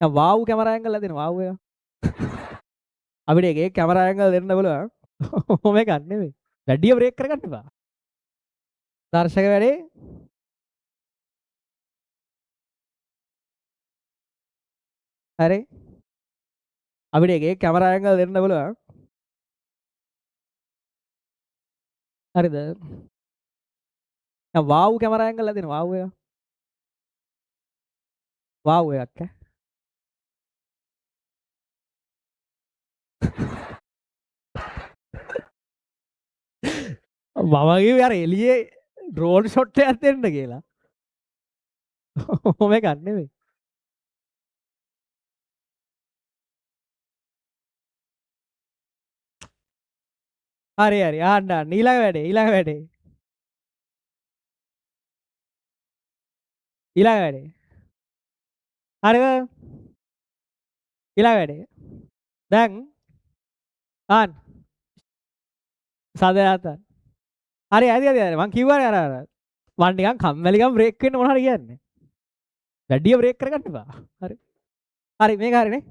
දැන් wow camera angle හදන wow එක. අපිට එකේ කැමරා ඇන්ගල් දෙන්න බලන්න. ඔහොම එකක් නෙමෙයි. වැඩිය බ්‍රේක් කරගන්න එපා. දර්ශක වැඩේ හරි. අපිට එකේ කැමරා ඇන්ගල් දෙන්න බලන්න. හරිද? දැන් වාව් කැමරා ඇන්ගල් හදන වාව් එක. වාව් එකක් ඈ. මම කිව්වේ අර එළියේ ඩ්‍රෝන් ෂොට් එකක් දෙන්න කියලා. ඔහොම එකක් නෙමෙයි. හරි හරි ආන්න ආන්න ඊළඟ වැඩේ ඊළඟ වැඩේ. ඊළඟ වැඩේ. හරිද? ඊළඟ වැඩේ. දැන් ආන්න සදයාතන්. හරි හරි මං කිව්වනේ අර මං නිකන් කම්මැලිකම් බ්‍රේක් වෙන්න මොනවා හරි කියන්නේ. වැඩිය බ්‍රේක් කරගන්න එපා. හරි. හරි මේක හරිනේ.